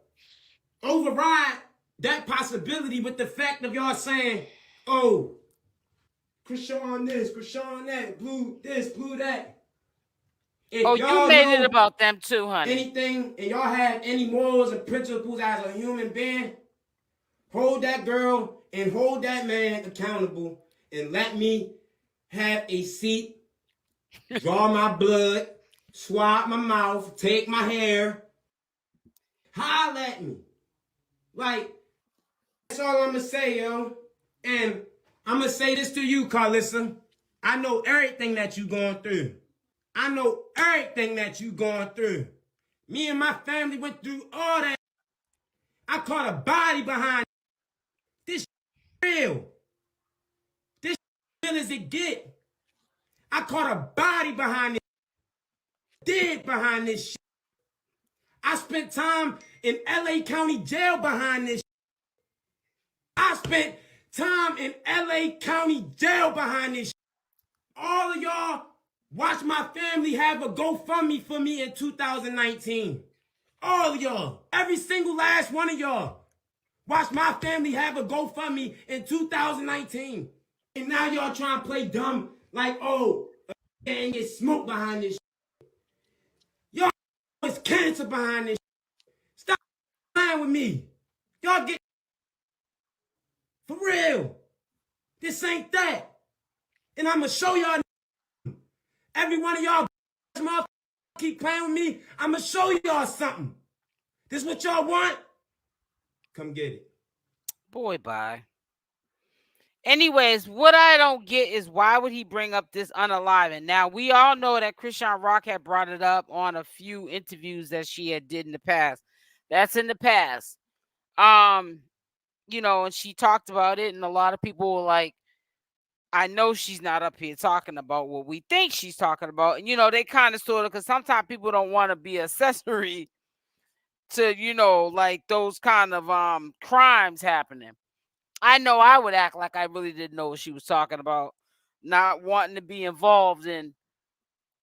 override that possibility with the fact of y'all saying, oh, Chrisean this, Chrisean that, blue this, blue that. If
you made it about them too, honey.
Anything, and y'all have any morals and principles as a human being, hold that girl and hold that man accountable and let me have a seat, draw my blood, swab my mouth, take my hair, holler at me. Like, that's all I'm going to say, yo. And I'm going to say this to you, Karlissa. I know everything that you going through. I know everything that you going through. Me and my family went through all that. I caught a body behind this real. This real as it get. I caught a body behind this. Dead behind this shit. I spent time in LA County jail behind this shit. I spent time in LA County jail behind this shit. All of y'all watch my family have a GoFundMe for me in 2019. All of y'all. Every single last one of y'all. Watch my family have a GoFundMe in 2019. And now y'all trying to play dumb like, oh, and get smoked behind this shit. There's cancer behind this. Stop playing with me. Y'all get for real. This ain't that. And I'm going to show y'all. Every one of y'all keep playing with me. I'm going to show y'all something. This what y'all want? Come get it.
Boy, bye. Anyways, what I don't get is why would he bring up this unaliving? Now, we all know that CashApp had brought it up on a few interviews that she had did in the past. That's in the past. You know, and she talked about it, and a lot of people were like, I know she's not up here talking about what we think she's talking about. And, you know, they kind of sort of, because sometimes people don't want to be accessory to, you know, like those kind of crimes happening. I know I would act like I really didn't know what she was talking about, not wanting to be involved in,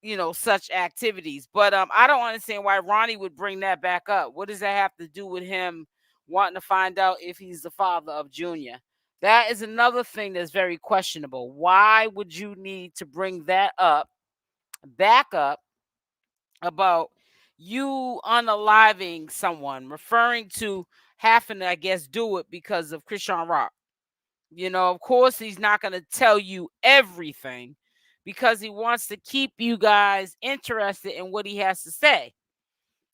you know, such activities. But I don't understand why Ronnie would bring that back up. What does that have to do with him wanting to find out if he's the father of Junior? That is another thing that's very questionable. Why would you need to bring that up, back up, about you unaliving someone, referring to having to, I guess, do it because of CashApp? You know, of course, he's not going to tell you everything because he wants to keep you guys interested in what he has to say.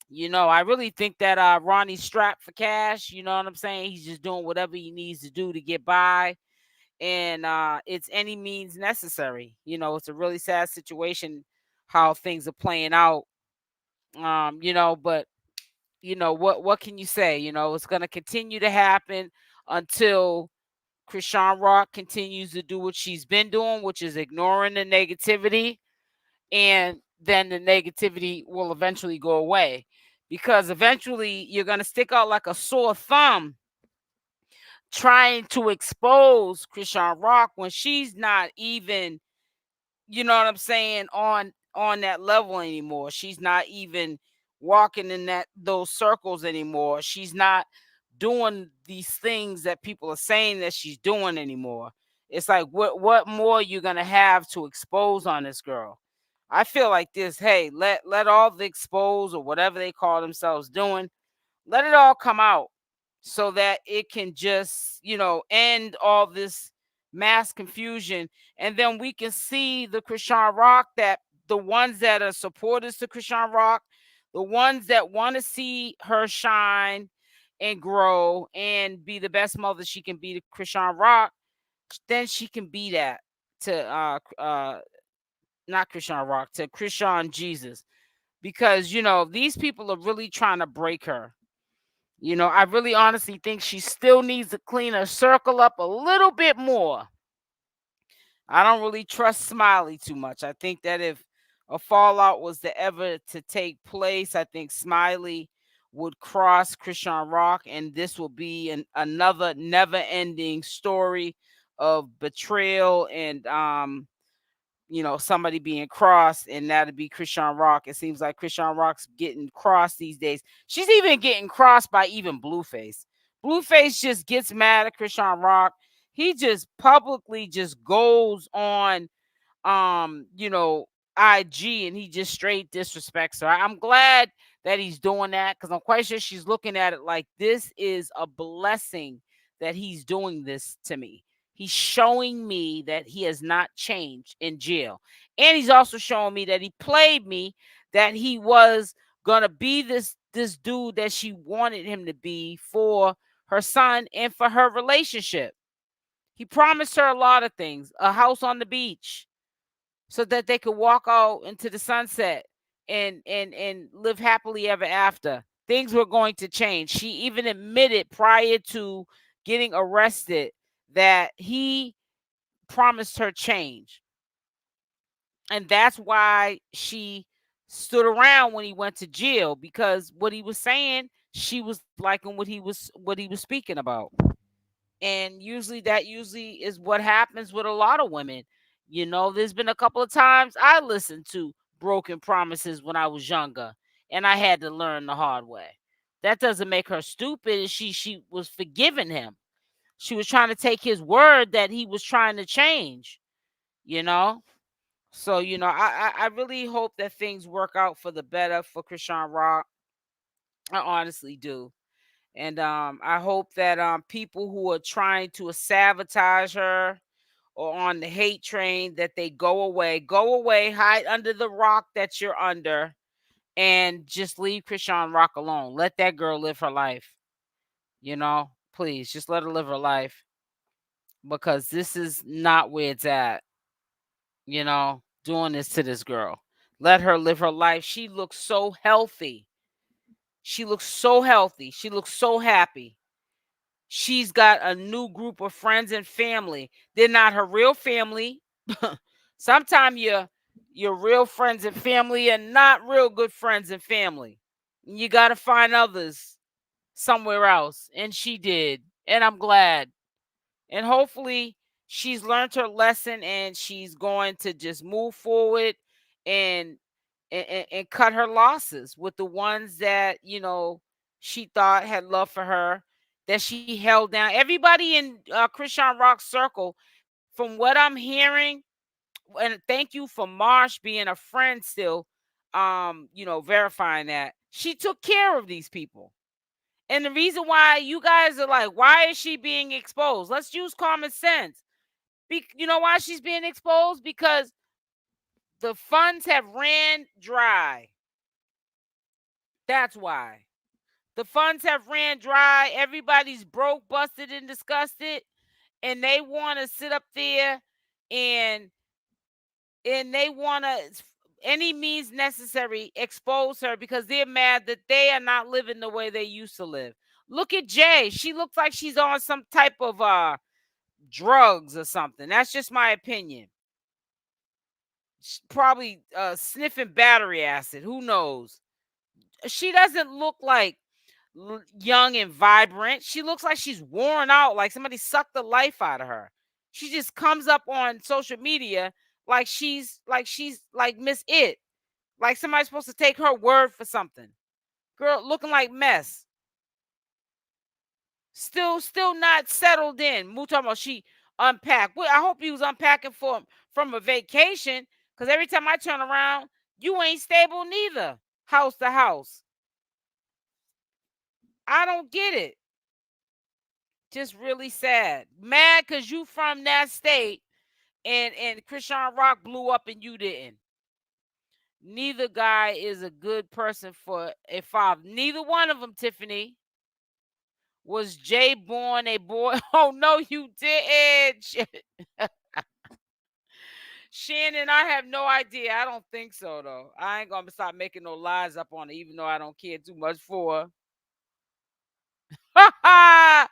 You know, I really think that Ronnie's strapped for cash. You know what I'm saying? He's just doing whatever he needs to do to get by. And it's any means necessary. You know, it's a really sad situation how things are playing out. You know, but you know, what can you say? You know, it's going to continue to happen until CashApp continues to do what she's been doing, which is ignoring the negativity, and then the negativity will eventually go away, because eventually you're going to stick out like a sore thumb trying to expose CashApp when she's not even, you know what I'm saying, on that level anymore. She's not even walking in those circles anymore. She's not doing these things that people are saying that she's doing anymore. It's like, what more are you gonna have to expose on this girl? I feel like this, hey, let all the expose or whatever they call themselves doing, let it all come out so that it can just, you know, end all this mass confusion. And then we can see the CashApp, that the ones that are supporters to CashApp, the ones that want to see her shine and grow and be the best mother she can be to CashApp, then she can be that to not CashApp, to chriseanrock, because, you know, these people are really trying to break her. You know, I really honestly think she still needs to clean her circle up a little bit more. I don't really trust Smiley too much. I think that if a fallout was to ever to take place, I think Smiley would cross CashApp, and this will be another never-ending story of betrayal and you know, somebody being crossed, and that'd be CashApp. It seems like CashApp's getting crossed these days. She's even getting crossed by even Blueface. Blueface just gets mad at CashApp. He just publicly just goes on you know, IG, and he just straight disrespects her. I'm glad that he's doing that, because I'm quite sure she's looking at it like this is a blessing that he's doing this to me. He's showing me that he has not changed in jail. And he's also showing me that he played me, that he was gonna be this dude that she wanted him to be for her son and for her relationship. He promised her a lot of things, a house on the beach, so that they could walk out into the sunset and live happily ever after. Things were going to change. She even admitted prior to getting arrested that he promised her change. And that's why she stood around when he went to jail, because what he was saying, she was liking what he was speaking about. And usually is what happens with a lot of women. You know, there's been a couple of times I listened to broken promises when I was younger, and I had to learn the hard way. That doesn't make her stupid. She was forgiving him. She was trying to take his word that he was trying to change, you know? So, I really hope that things work out for the better for Chrisean Rock. I honestly do. And I hope that people who are trying to sabotage her or on the hate train, that they go away, hide under the rock that you're under, and just leave Chrisean Rock alone. Let that girl live her life. Please just let her live her life, because this is not where it's at. Doing this to this girl. Let her live her life. She looks so healthy. She looks so healthy. She looks so happy. She's got a new group of friends and family. They're not her real family. Sometimes your real friends and family are not real good friends and family. You got to find others somewhere else. And she did. And I'm glad. And hopefully she's learned her lesson, and she's going to just move forward and cut her losses with the ones that, she thought had love for her, that she held down. Everybody in Chrisean Rock's circle, from what I'm hearing, and thank you for Marsh being a friend still, verifying that she took care of these people. And the reason why you guys are like, why is she being exposed? Let's use common sense. You know why she's being exposed? Because the funds have ran dry. That's why. The funds have ran dry. Everybody's broke, busted, and disgusted. And they want to sit up there and they want to, any means necessary, expose her, because they're mad that they are not living the way they used to live. Look at Jay. She looks like she's on some type of drugs or something. That's just my opinion. She's probably sniffing battery acid. Who knows? She doesn't look like young and vibrant. She looks like she's worn out, like somebody sucked the life out of her. She just comes up on social media like she's like Miss It, like somebody's supposed to take her word for something. Girl looking like mess. Still not settled in. Moo talking about she unpacked. Well, I hope he was unpacking from a vacation, because every time I turn around, you ain't stable neither. House to house. I don't get it. Just really sad. Mad because you from that state, and Chrisean Rock blew up and you didn't. Neither guy is a good person for a father. Neither one of them, Tiffany. Was Jay born a boy? Oh, no, you didn't. Shannon, I have no idea. I don't think so, though. I ain't going to stop making no lies up on it, even though I don't care too much for her.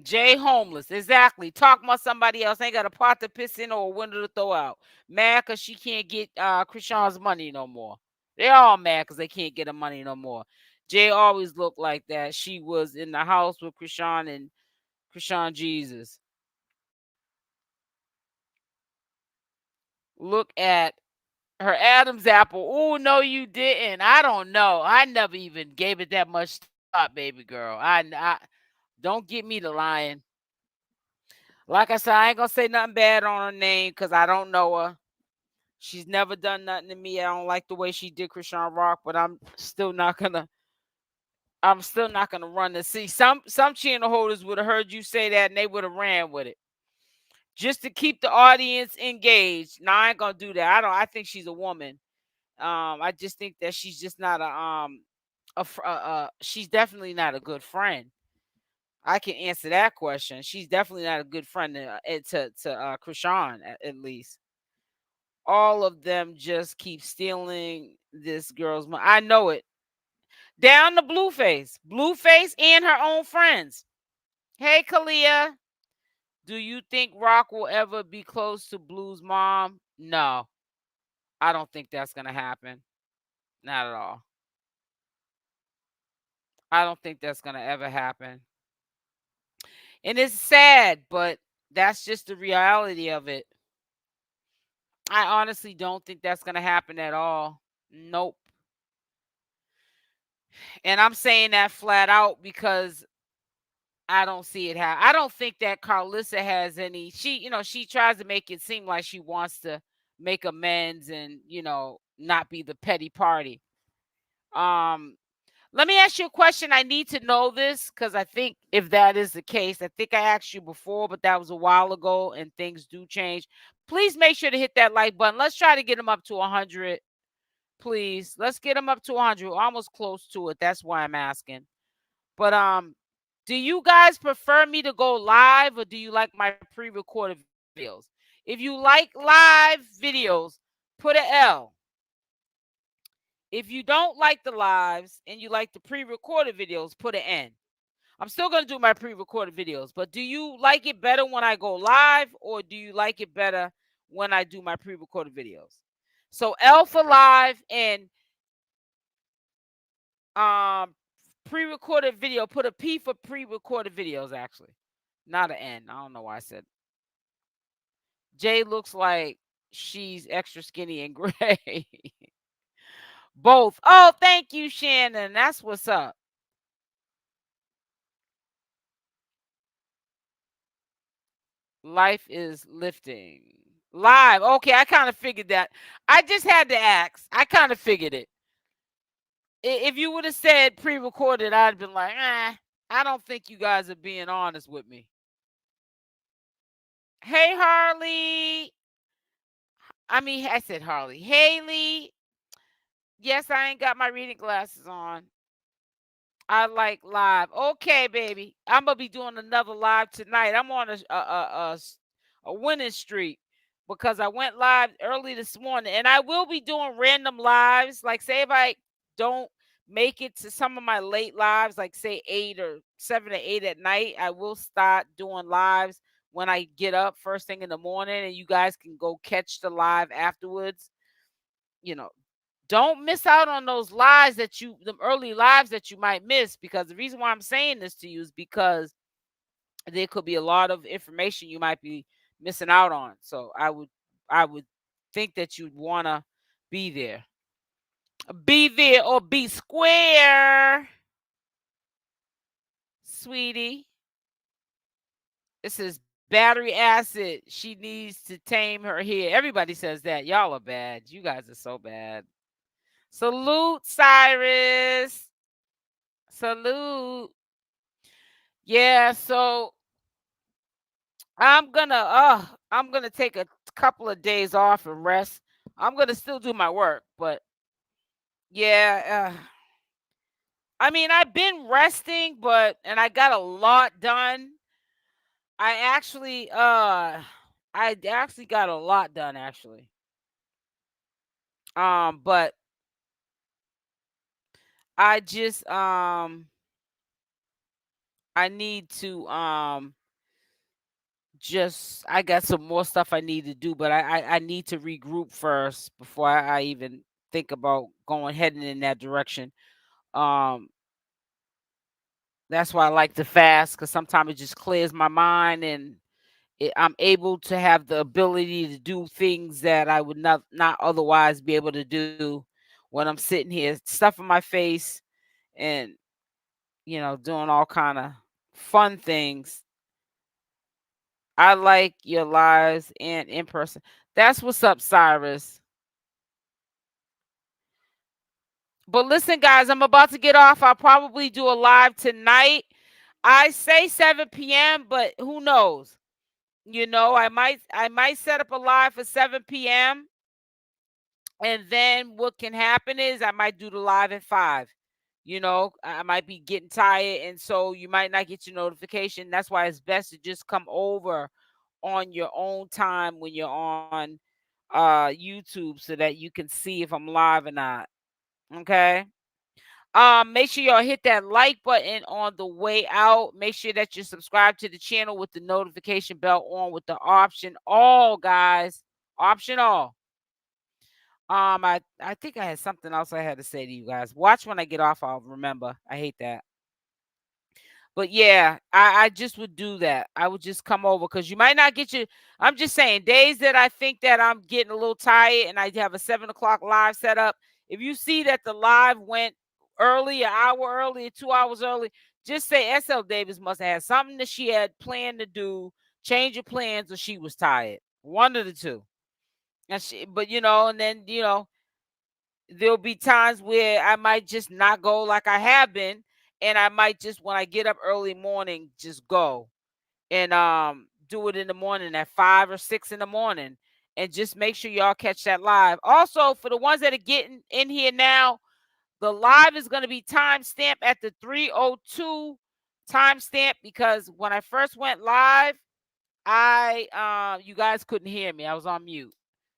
Jay homeless. Exactly. Talk about somebody else. Ain't got a pot to piss in or a window to throw out. Mad because she can't get Chrisean's money no more. They're all mad because they can't get her money no more. Jay always looked like that. She was in the house with Chrisean and 𝗓𝗓𝗓𝗓. Look at her Adam's apple. Oh, no, you didn't. I don't know. I never even gave it that much thought, baby girl. I don't get me to lying. Like I said, I ain't gonna say nothing bad on her name because I don't know her. She's never done nothing to me. I don't like the way she did Chrisean Rock, but I'm still not gonna run to see. Some channel holders would have heard you say that and they would have ran with it. Just to keep the audience engaged. No, I ain't gonna do that. I think she's a woman. I just think that she's just not she's definitely not a good friend. I can answer that question. She's definitely not a good friend to Chrisean, at least. All of them just keep stealing this girl's money. I know it. Down to Blueface and her own friends. Hey, Kalia. Do you think Rock will ever be close to Blue's mom? No. I don't think that's going to happen. Not at all. I don't think that's going to ever happen. And it's sad, but that's just the reality of it. I honestly don't think that's going to happen at all. Nope. And I'm saying that flat out because I don't see it how. I don't think that Karlissa has any. She tries to make it seem like she wants to make amends and, not be the petty party. Let me ask you a question. I need to know this because I think if that is the case, I think I asked you before, but that was a while ago and things do change. Please make sure to hit that like button. Let's try to get them up to 100. Please. Let's get them up to 100. We're almost close to it. That's why I'm asking. But do you guys prefer me to go live or do you like my pre-recorded videos? If you like live videos, put an L. If you don't like the lives and you like the pre-recorded videos, put an N. I'm still going to do my pre-recorded videos, but do you like it better when I go live or do you like it better when I do my pre-recorded videos? So L for live and pre-recorded video. Put a P for pre-recorded videos, actually. Not an N. I don't know why I said. Jay looks like she's extra skinny and gray. Both. Oh, thank you, Shannon. That's what's up. Life is lifting. Live. Okay, I kind of figured that. I just had to ask. I kind of figured it. If you would have said pre-recorded, I'd have been like, I don't think you guys are being honest with me. Hey, Harley. I said Harley. Haley. Yes, I ain't got my reading glasses on. I like live. Okay, baby. I'm going to be doing another live tonight. I'm on a winning streak because I went live early this morning. And I will be doing random lives. Like, say if I don't make it to some of my late lives, like say 8 or 7 or 8 at night, I will start doing lives when I get up first thing in the morning, and you guys can go catch the live afterwards. Don't miss out on those lives the early lives that you might miss, because the reason why I'm saying this to you is because there could be a lot of information you might be missing out on. So I would think that you'd want to be there. Be there or be square, sweetie. This is battery acid. She needs to tame her hair. Everybody says that. Y'all are bad. You guys are so bad. Salute, Cyrus. Salute. Yeah, so I'm gonna take a couple of days off and rest. I'm gonna still do my work, but yeah, I've been resting, and I got a lot done. I actually got a lot done actually. But I just I need to I got some more stuff I need to do, but I need to regroup first before I even think about heading in that direction. That's why I like to fast, because sometimes it just clears my mind and I'm able to have the ability to do things that I would not otherwise be able to do when I'm sitting here stuffing my face and doing all kind of fun things. I like your lives and in person. That's what's up, Cyrus. But listen, guys, I'm about to get off. I'll probably do a live tonight. I say 7 p.m., but who knows? I might set up a live for 7 p.m. And then what can happen is I might do the live at 5. I might be getting tired, and so you might not get your notification. That's why it's best to just come over on your own time when you're on YouTube, so that you can see if I'm live or not. Okay. Make sure y'all hit that like button on the way out. Make sure that you subscribe to the channel with the notification bell on with the option all, guys. Option all. I think I had something else I had to say to you guys. Watch when I get off. I'll remember. I hate that. But yeah, I just would do that. I would just come over, because you might not get your. I'm just saying, days that I think that I'm getting a little tired and I have a 7 o'clock live set up. If you see that the live went early, an hour early, 2 hours early, just say SL Davis must have had something that she had planned to do, change her plans, or she was tired. One of the two. And but and then there'll be times where I might just not go like I have been, and I might just, when I get up early morning, just go and do it in the morning at 5 or 6 in the morning, and just make sure y'all catch that live. Also, for the ones that are getting in here now, the live is going to be timestamped at the 3:02 timestamp, because when I first went live, you guys couldn't hear me. I was on mute.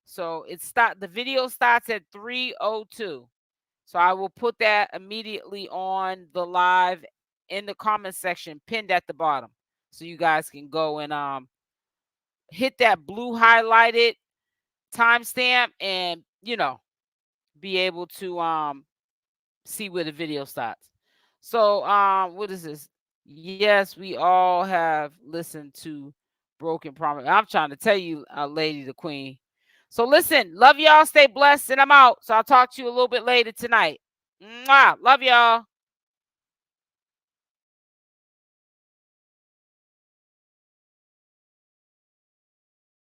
So the video starts at 3:02. So I will put that immediately on the live in the comment section, pinned at the bottom. So you guys can go and hit that blue highlighted timestamp and be able to see where the video starts. So what is this? Yes, we all have listened to Broken Promise. I'm trying to tell you, Lady the Queen. So listen, love y'all, stay blessed, and I'm out. So I'll talk to you a little bit later tonight. Mwah, love y'all.